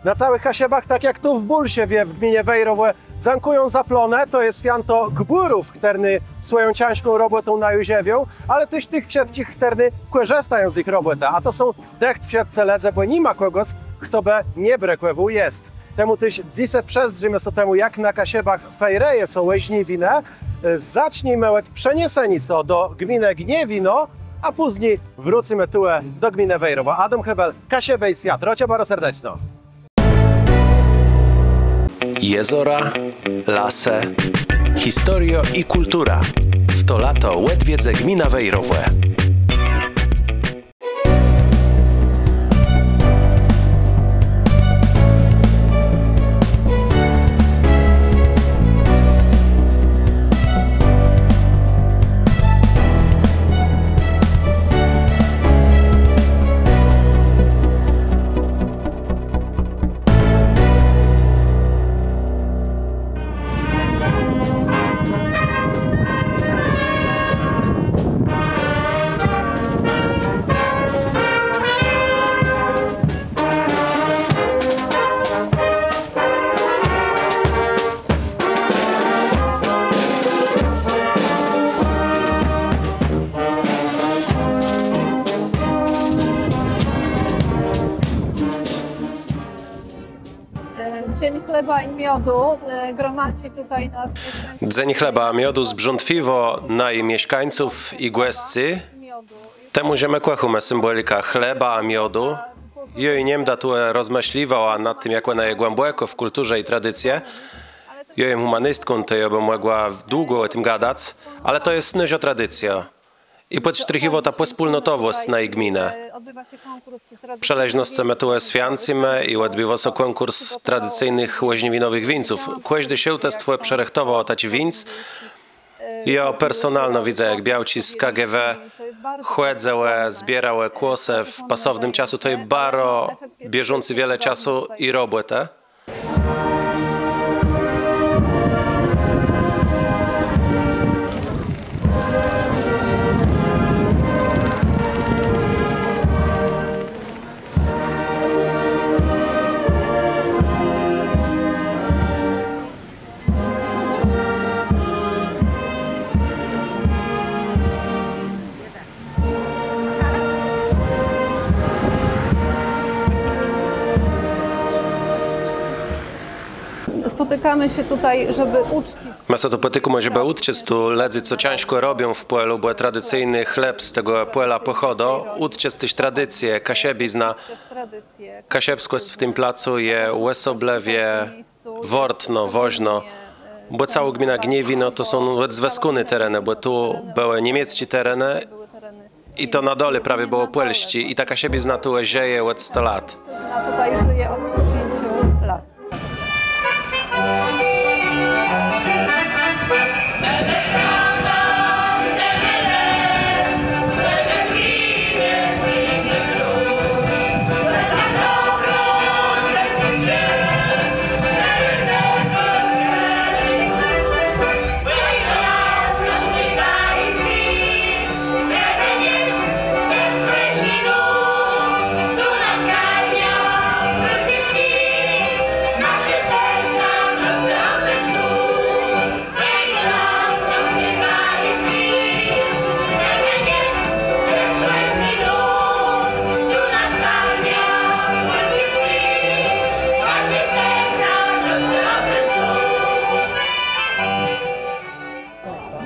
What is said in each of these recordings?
Na całych Kasiebach, tak jak tu w Bulsiewie w gminie Wejrowe, zankują zaplone, to jest święto gburów, którzy swoją ciężką robotą na Juziewią, ale też tych wszystkich, którzy korzystają z ich roboty, a to są tych wszyscy ledze, bo nie ma kogoś, kto by nie brekłewu jest. Temu też dzisiaj przestrzymy się temu, jak na Kasiebach fejreje są łyźniwine, zacznijmy od przeniesieni są do gminy Gniewino, a później wrócimy tu do gminy Wejrowa. Adam Hebel, Kasiebę i świat. Rocie bardzo serdecznie. Jezora, lasy, historia i kultura. W to lato Łedwiedze gmina Wejrowe. Dzień chleba i miodu gromadzi tutaj nas mieszkańców. Dzień chleba i miodu zbrzątwiwo na mieszkańców i głescy. Temu ziemekłechume symbolika chleba a miodu. Jej niemda tu rozmyśliwała nad tym, jak ona je głęboko w kulturze i tradycje. Jej humanistką to ja bym mogła długo o tym gadać, ale to jest nyzio tradycja. I podsztrychiwo ta wspólnotowość na gminę. Przeleźno chcemy tu święcimy i odbywa się konkurs tradycyjnych łoźniwinowych winców. Każdy się testwo przerechtował tać winc. Ja personalno widzę, jak białci z KGW chłedzę, zbierały kłosy w pasownym czasu. To jest bardzo bieżący wiele czasu i robotę. Spotykamy się tutaj, żeby uczcić. My się tu potykamy, żeby uczcić tu ledzy, co ciężko robią w Puelu, bo tradycyjny chleb z tego Puela pochodu. Uczcić też tradycje, kasiebizna. Kasiebskość w tym placu je Łesoblewie, Wortno, Woźno. Bo cała gmina Gniewino to są zweskuny tereny, bo tu były niemieckie tereny i to na dole prawie było Puelści. I ta kasiebizna tu zieje od 100 lat. Tutaj żyje od 105 lat.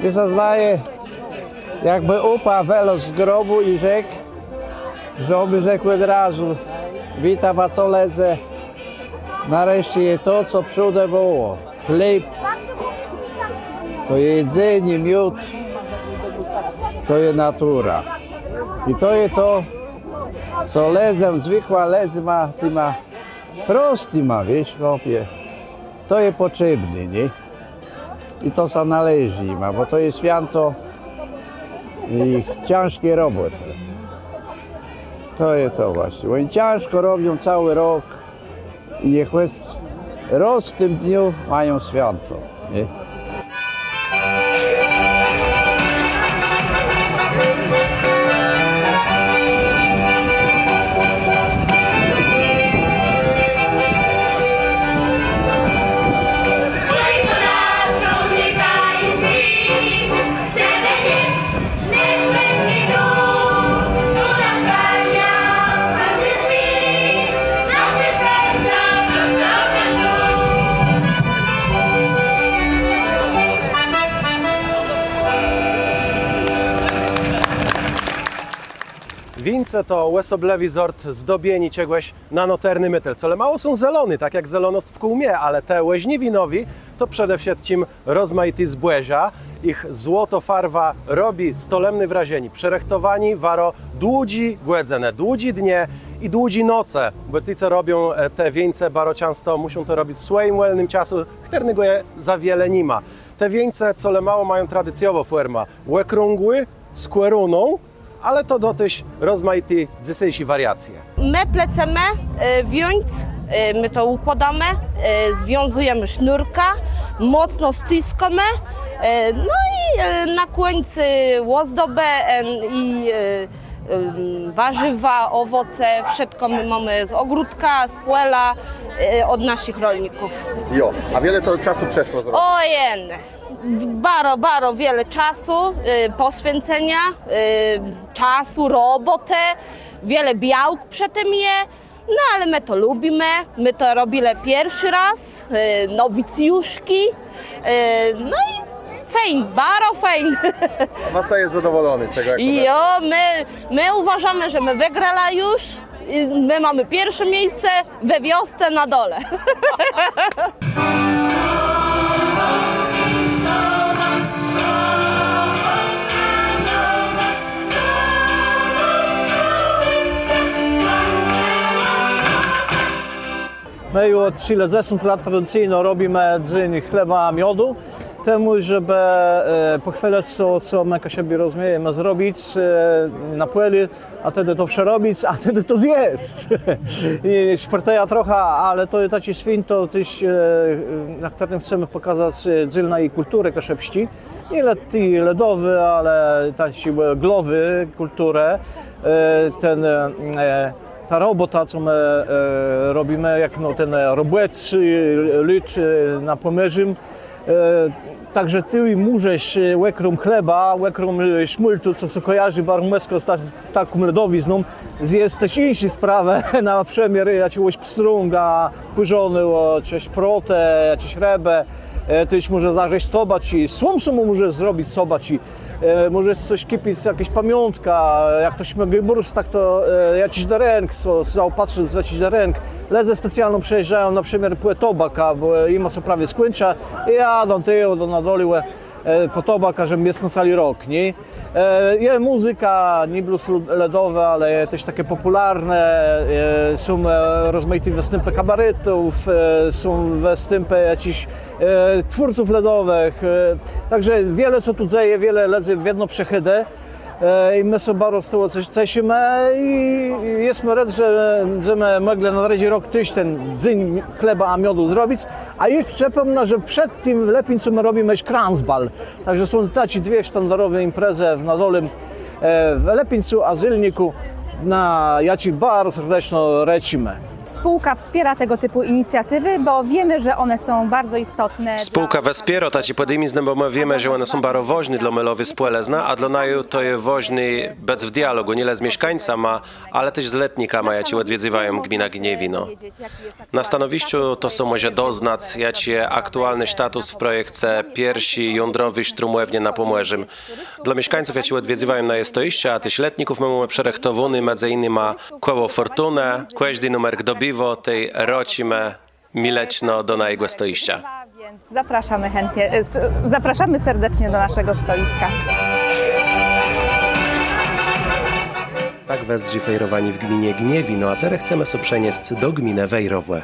I zaznaje, jakby upa welo z grobu i rzekł, że oby rzekł od razu, witam a co ledze, nareszcie je to, co przódę było, chleb, to jedzenie, miód, to jest natura. I to jest to, co ledzem, zwykła ledz ma, ty ma, prosty ma, wiesz, chłopie, to jest potrzebne, nie? I to co należy im, bo to jest święto ich ciężkie roboty. To jest to właśnie. Oni ciężko robią cały rok i niech raz w tym dniu mają święto. Nie? wieńce to łesoblewi zort zdobieni czegoś nanoterny mytel, co le mało są zelony, tak jak zelonost w kółmie, ale te łeźniwi nowi to przede wszystkim rozmaity zbłezia. Ich złoto farwa robi stolemny wrazieni, przerechtowani waro dłudzi głedzene, dłudzi dnie i dłudzi noce, bo ci, co robią te wieńce bardzo często muszą to robić w swoim wolnym czasu, którego je za wiele nie ma. Te wieńce, co le mało mają tradycjowo forma, łekrągły z kweruną, ale to dotyś rozmaite dzisiejsze wariacje. My plecemy wieńc, my to układamy, związujemy sznurka, mocno ściskamy, no i na końcu ozdobę i warzywa, owoce, wszystko my mamy z ogródka, z pola, od naszych rolników. Jo, a wiele to czasu przeszło z roku? Ojen, bardzo wiele czasu, poświęcenia, czasu, roboty, wiele białk przy tym je, no ale my to lubimy, my to robimy pierwszy raz, nowicjuszki, no i fajn, bardzo fajn. Masta jest zadowolony z tego, jak to Jo, my uważamy, że my wygrali już, my mamy pierwsze miejsce we wiosce na dole. My już od 30 lat tradycyjnie robimy dzień chleba miodu, temu, żeby pochwalać, co my sobie rozumiemy zrobić na płeli, a wtedy to przerobić, a wtedy to zjeść. I szparteja trochę, ale to jest taki święto, na którym chcemy pokazać dzielną i kulturę kaszepści. Nie tylko ledowy, ale taki glowy kulturę. Ta robota, co my robimy, jak no, ten robocz, lud na Pomierzym, także ty możesz łekrom chleba, łekrom szmultu, co kojarzy barumecko z taką ledowizną, zjeść też inne sprawy, na przemiar jakiegoś pstrunga, kurzony, jakieś protę, jakieś rebę, tyś może zażyć sobać i słomcu mu może zrobić sobać i możesz coś kipić, jakaś pamiątka, jak ktoś ma gyburs, tak to jakiś darenk, zaopatrzyć jakiś darenk. Ledze specjalną przejeżdżają na przemiar płę tobaka, bo im co prawie skończa i jadą tył na doliłę po tobaka, żeby jest na cali rok, nie? Jest muzyka, nie blues ledowe, ale też takie popularne, są rozmaite występy kabaretów, są występy jakichś twórców ledowych, także wiele co tu dzieje, wiele ledzy w jedno przechydę. I my sobie bardzo z tego coś cieszymy i jesteśmy rad, że my mogli na razie rok tyś ten dzień chleba a miodu zrobić, a jeszcze przypomnę, że przed tym w Lepincu my robimy Kranzbal. Także są takie dwie sztandarowe imprezy w Nadolym, w Lepincu, a Zylniku, na jaci bardzo serdecznie lecimy. Spółka wspiera tego typu inicjatywy, bo wiemy, że one są bardzo istotne. Spółka wspiera takie podejmizny, bo my wiemy, że one są bardzo ważne dla melowy spolezna, a dla naju to jest ważne bez w dialogu, nie z mieszkańcami, ale też z letnikami, jaci odwiedzywają gmina Gniewino. Na stanowisku to są może doznać, jaki jest aktualny status w projekcie pierwsi jądrowy sztrumłewnie na Pomierzym. Dla mieszkańców, jaci odwiedzywają na stoiście, a też letników my mamy przerechtowany, między innymi koło Fortunę, każdy numer dobiwo tej rocimy mileczno do najgłę stoiścia. Więc zapraszamy serdecznie do naszego stoiska. Tak wesdzi fejrowani w gminie Gniewino, a teraz chcemy sobie przenieść do gminy Wejrowłe.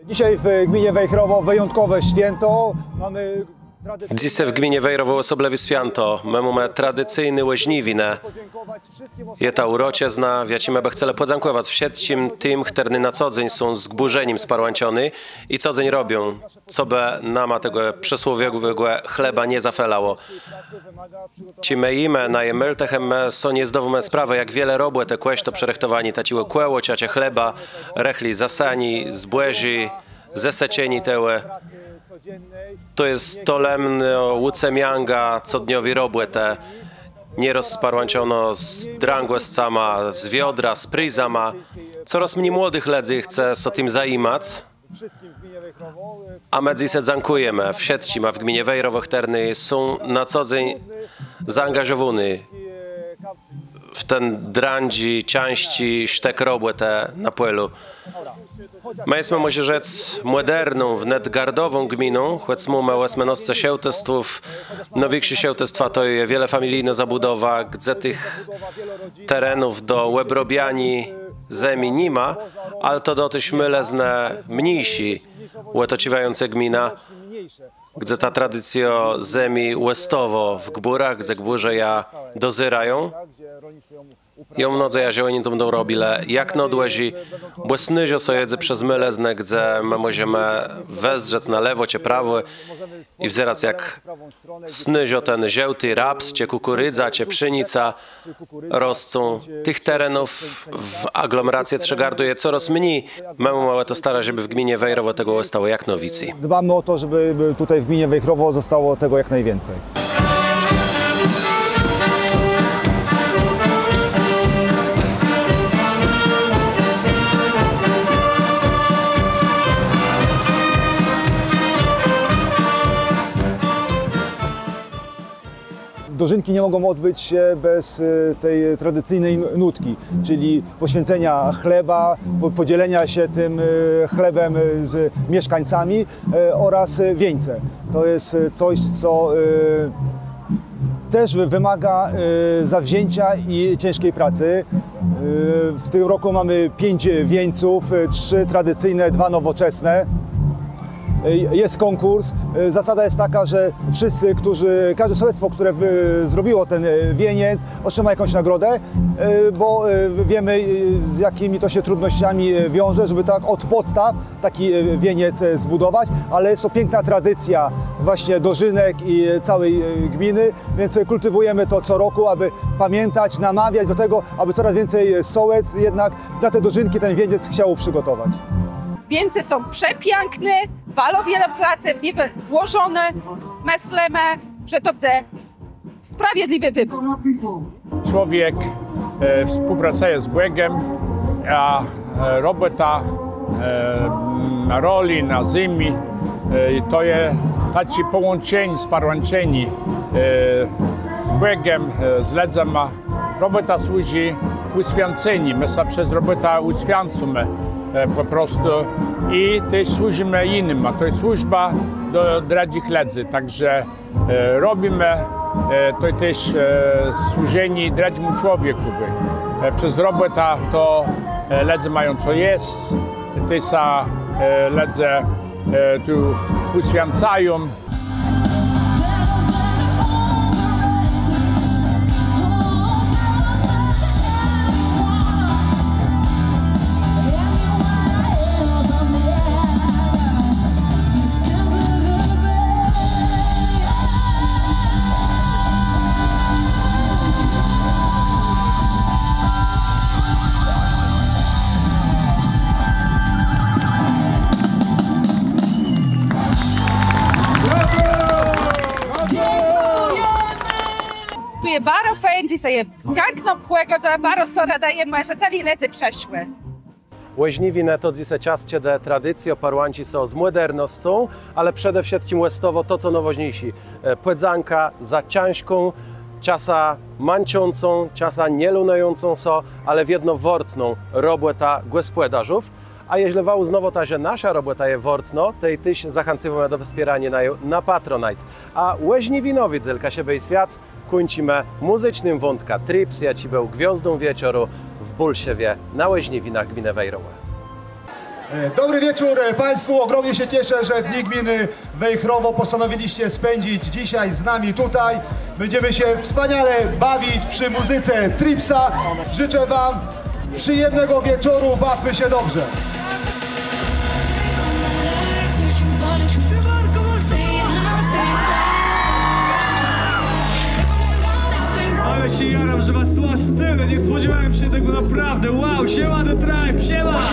Dzisiaj w gminie Wejherowo wyjątkowe święto. Mamy Dzisiaj w gminie Wejrowo osoblewy święto. My mamy tradycyjny łoźniwinę. Je ta uroczezna, wiacimy, by chcemy podziękować wszystkim tym, którzy na co dzień są zgburzeniem sparłanciony i co dzień robią, co by nama tego przysłowiowego chleba nie zafelało. Ci my imy na jemyltechem są niezdowome sprawy, jak wiele robu te kłeś przerechtowani, taciły kłeło, ciacie chleba, rechli zasani, zbłezi, zesecieni tełe. To jest tolemny łucemianga, codniowi robłe te. Nieraz sparłańczono z drangłescama, z wiodra, z pryzama. Coraz mniej młodych ledzy chce so tym zajmać. A my dzisiaj dziękujemy wszystkim, a w gminie Wejrowo-Chterny są na co dzień zaangażowani w ten drandzi, ciaści, sztek robłe te na płelu. My jesteśmy, może rzec, moderną, wnet gardową gminą, choć mamy mnóstwo siełtestwów. No większe siełtestwa to jest wiele familijna zabudowa, gdzie tych terenów do łebrobiani zemi nie ma, ale to dotyś mylezne mniejsi, łetociwające gmina, gdzie ta tradycja zemi łestowo w gburach, gdzie gburze ja dozyrają. Ją mnodze ja zieleni to będą robile, jak nodłezi, bo snyzio so jedze przez mylezne, gdzie my możemy wezrzec na lewo czy prawo i wzerać jak snyzio ten ziełty raps, czy kukurydza, czy pszenica rosną. Tych terenów w aglomeracji Trzegardu jest coraz mniej. Mamy małe to stara, żeby w gminie Wejrowo tego stało jak nowicji. Dbamy o to, żeby tutaj w gminie Wejherowo zostało tego jak najwięcej. Dożynki nie mogą odbyć się bez tej tradycyjnej nutki, czyli poświęcenia chleba, podzielenia się tym chlebem z mieszkańcami oraz wieńce. To jest coś, co też wymaga zawzięcia i ciężkiej pracy. W tym roku mamy 5 wieńców, 3 tradycyjne, 2 nowoczesne. Jest konkurs. Zasada jest taka, że wszyscy, każde sołectwo, które zrobiło ten wieniec, otrzyma jakąś nagrodę, bo wiemy, z jakimi to się trudnościami wiąże, żeby tak od podstaw taki wieniec zbudować, ale jest to piękna tradycja właśnie dożynek i całej gminy, więc kultywujemy to co roku, aby pamiętać, namawiać do tego, aby coraz więcej sołec jednak na te dożynki ten wieniec chciało przygotować. Wieńce są przepiękne, bardzo wiele pracy w nie włożone. Myślimy, że to będzie sprawiedliwy wybór. Człowiek współpracuje z Bogiem, a robota na roli, na ziemi, to jest tacy połączeni, sparłączeni z Bogiem, z ludzem. Robota służy uświęceniu, my się przez robotę uświęcamy po prostu i też służymy innym, a to jest służba do dradzich ludzi, także robimy to też służenie dradziemu człowiekowi. Przez robotę to ludzie mają co jeść, też ludzie tu uświęcają. Tu jest bardzo fajnie, jest piękno płego, to bardzo sora dajemy, że te lecy przeszły. Łaźniwine to dzisiaj ciascie de tradycji, parłanci są z modernością, ale przede wszystkim łestowo to, co nowoźniejsi. Płedzanka za ciężką, czasa manciącą, czasa nielunającą so, ale w jedno wortną robota głespłedarzów. A jeśli wam znowu ta, że nasza robota jest wortno, to i tyś zachęcamy do wspierania na Patronite. A Łaźniwinowi Zylka siebie i świat kończymy muzycznym wątka Trips, ja ci był gwiazdą wieczoru w Bulsiewie na Łaźniwinach gminy Wejherowo. Dobry wieczór Państwu, ogromnie się cieszę, że Dni Gminy Wejherowo postanowiliście spędzić dzisiaj z nami tutaj. Będziemy się wspaniale bawić przy muzyce Tripsa. Życzę Wam przyjemnego wieczoru, bawmy się dobrze. Ale się jaram, że was tu aż tyle, nie spodziewałem się tego naprawdę. Wow, siema The Tribe, siema!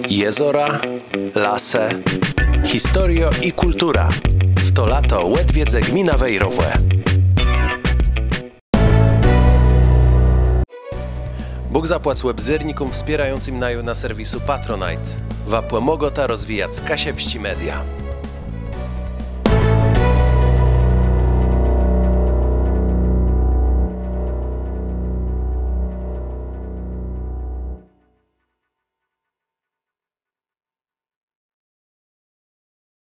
Jezora, lase, historia i kultura. W to lato Łedwiedze gmina Wejrowłe. Bóg zapłać łebzyrnikom wspierającym naju na serwisu Patronite. Wa pomogota rozwijać Kasiepści Media.